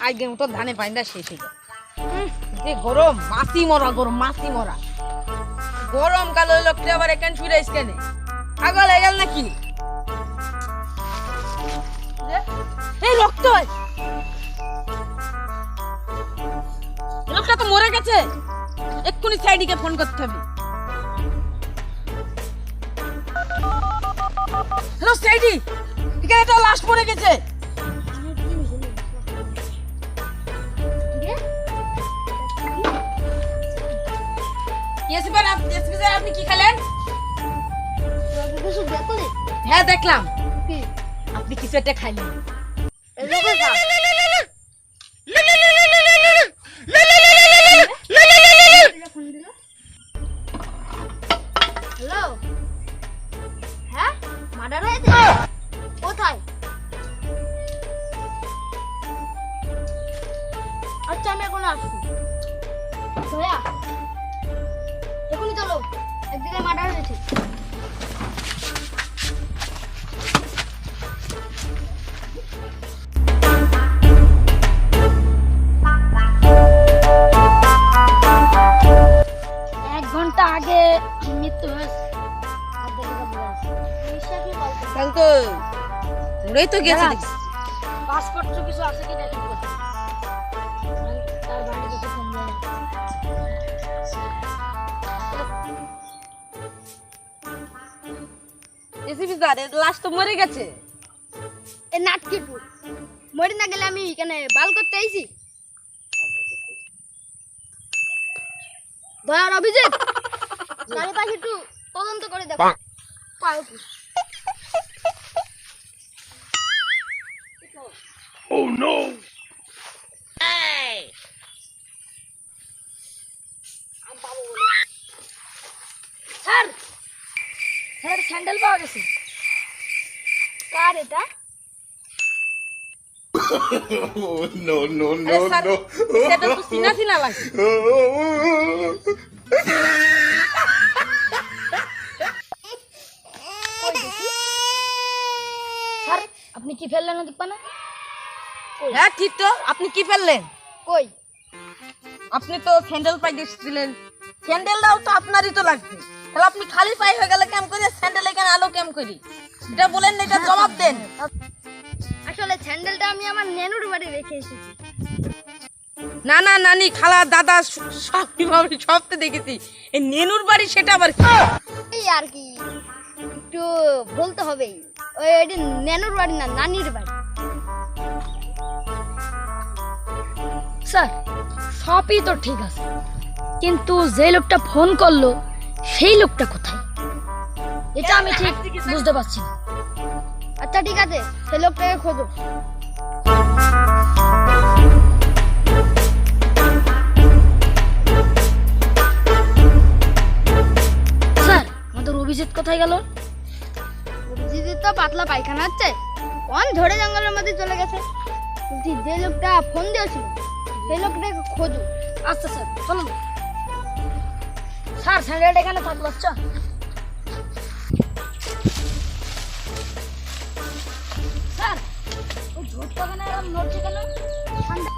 আগের মতো ধানে পাইন্দা শেষ হয়ে যায়। যে গরম, মাছি মরা গরম, মাছি মরা গরম। কালো লোকটা আবার এখান শুয়ে কেনে পাগল হয়ে গেল নাকি? এই রক্ত, লোকটা তো মরে গেছে। এক্ষুনি সাইডিকে ফোন করতে হবে। হ্যালো সাইডি, এখানে তো লাশ পড়ে গেছে। আপনি কি খেলেন? হ্যাঁ দেখলাম, আপনি কিছু একটা খাইলেন। হ্যালো, হ্যাঁ মার্ডার হয়েছে কোথায়? আচ্ছা আমি এখন আসছি। দয়া এখনই চলো, এক জায়গায় মার্ডার হয়েছে। এক ঘন্টা আগে মৃত্যু হয়েছে। কাল তো মরেই তো গেছে। পাসপোর্ট কিছু আছে কি দেখি তার বাড়ি যেতে ফোন দেয়। এসিপি স্যার, এর লাশ তো মরে গেছে। এ নাটকিপুর মরে না গেলে আমি এখানে বাল করতে আইছি। দয়ার অভিজিৎ চারিপাশে একটু তদন্ত করে দেখো। পাও কি? Oh no! Sir sir sandal পাওয়া গেছে। কার এটা? Oh no no no আরে স্যার, no! সেটা তো চিনা চিনা লাগে। স্যার আপনি কি ফেললেন না দেখবা না? হ্যাঁ ঠিক তো, আপনি কি ফেললেন? কই আপনি তো স্যান্ডেল পাই দিয়েছিলেন, স্যান্ডেলটাও তো আপনারই তো লাগবে। তাহলে আপনি খালি পাই হয়ে গেলে কেম করে? স্যান্ডেল এখানে আলো কেম করি? এটা বলেন না, এটা জবাব দেন। আসলে স্যান্ডেলটা আমি আমার নেনুর বাড়ি রেখে এসেছি। না না নানি, খালা, দাদা সব সব তো দেখেছি। এই নেনুর বাড়ি সেটা আবার কি? এই আর কি একটু বলতে হবেই। ওই এটি নেনুর বাড়ি না, নানির বাড়ি। স্যার সবই তো ঠিক আছে, কিন্তু যে লোকটা ফোন করলো সেই লোকটা কোথায় এটা আমি ঠিক বুঝতে পারছি না। আচ্ছা ঠিক আছে, সেই লোকটাকে খোঁজো। স্যার আমাদের অভিজিৎ কোথায় গেল? অভিজিৎ তো পাতলা পায়খানা হচ্ছে, কোন ঝড়ে জঙ্গলের মধ্যে চলে গেছে। বলছি যে লোকটা ফোন দিয়েছিল সেই লোকটাকে খোঁজো। আচ্ছা স্যার চলুন। স্যার স্যান্ডেলটা এখানে থাকলো। আচ্ছা স্যার ওই ঝোঁটটা কেন এরকম নড়ছে কেন? ঠান্ডা।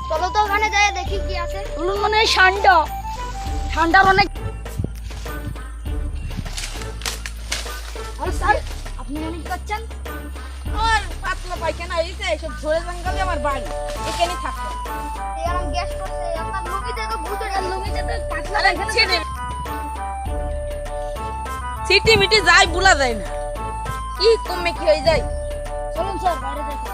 চলো তো ওখানে যাই দেখি কি আছে। বলুন মানে ঠান্ডা, ঠান্ডার অনেক। আরে স্যার আপনি অনেক করছেন। আমার পাতলা পায়খানা হয়েছে, এসব ঝরে জঙ্গলে আমার বাড়ি, এখানে থাকতো। এরকম গ্যাস করছে আপনার লুঙ্গিতে তো ভূত আর লুঙ্গিতে তো পাতলা আরে পায়খানা। ছেড়ে সিটি মিটি যাই ভুলা যায় না, কি কমে কি হয়ে যায়। চলুন স্যার বাইরে দেখো।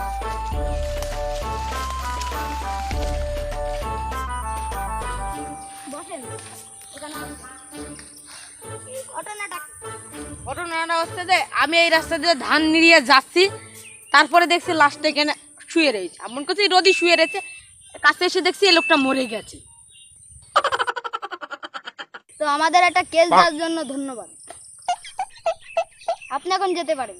বসেন এখানে। ঘটনাটা ঘটনাটা হচ্ছে যে আমি এই রাস্তা দিয়ে ধান নিয়ে যাচ্ছি, তারপরে দেখছি লাস্টে এখানে শুয়ে রয়েছে। এমন করছি রোদি শুয়ে রয়েছে, কাছে এসে দেখছি এই লোকটা মরে গেছে। তো আমাদের একটা কেস দেওয়ার জন্য ধন্যবাদ। আপনি এখন যেতে পারেন।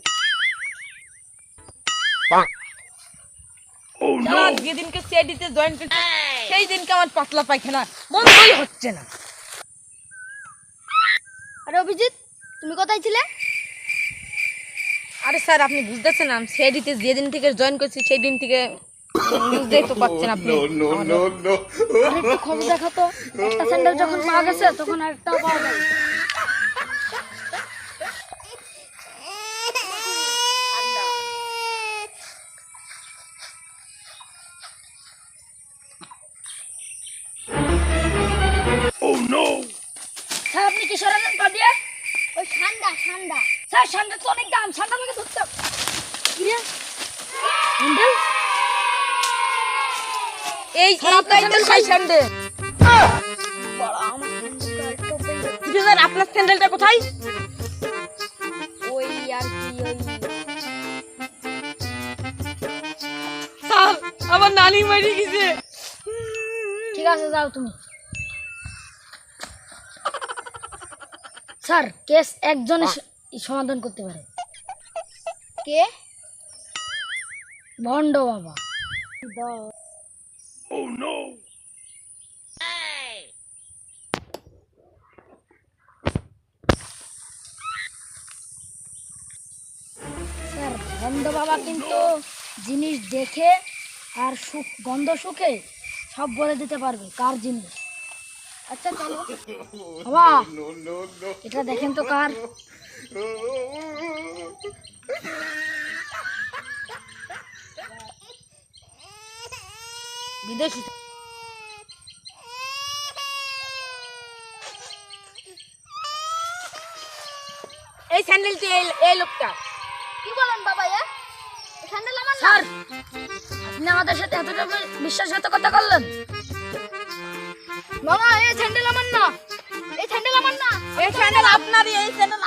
Oh no! যেদিনকে সিআইডিতে জয়েন করছি সেই দিনকে আমার পাতলা পায়খানা বন্ধই হচ্ছে না। আরে অভিজিৎ তুমি কোথায় ছিলে? আরে স্যার আপনি বুঝতেছেন না, সেই দিতে যেদিন থেকে জয়েন করছি সেই দিন থেকে বুঝতেই তো পারছেন আপনি। No, no, no, no. আর একটু খবর দেখো তো, একটা স্যান্ডেল যখন পাওয়া গেছে তখন আরেকটাও পাওয়া যাবে। Oh no! স্যার আপনি কি সরালেন পা দিয়ে? ওই ঠান্ডা ঠান্ডা স্যার স্যান্ডেল তো অনেক দাম, স্যান্ডেল আমাকে ধরতে হবে। কি রে স্যান্ডেল? এই আপনার এইটাই তো সেই স্যান্ডেল। স্যার আপনার স্যান্ডেলটা কোথায়? ওই আর কি ওই স্যার আমার নানি মারি গেছে। ঠিক আছে যাও তুমি। স্যার কেস একজনে সমাধান করতে পারে। কে ভণ্ড বাবা। Oh no! স্যার ভণ্ড বাবা কিন্তু জিনিস দেখে আর সুখ গন্ধ সুখে সব বলে দিতে পারবে কার জিনিস। আচ্ছা চলো বাবা, No, no, no. এটা দেখেন তো কার। বিদেশি। এই স্যান্ডেলটি এই লোকটা। কি বলেন বাবা? ঠান্ডা আমার না। স্যার আপনি আমাদের সাথে এতটা বিশ্বাসঘাতকতা করলেন। বাবা এই স্যান্ডেল আমার না, এই স্যান্ডেল আমার না। এই স্যান্ডেল আপনারই, এই স্যান্ডেল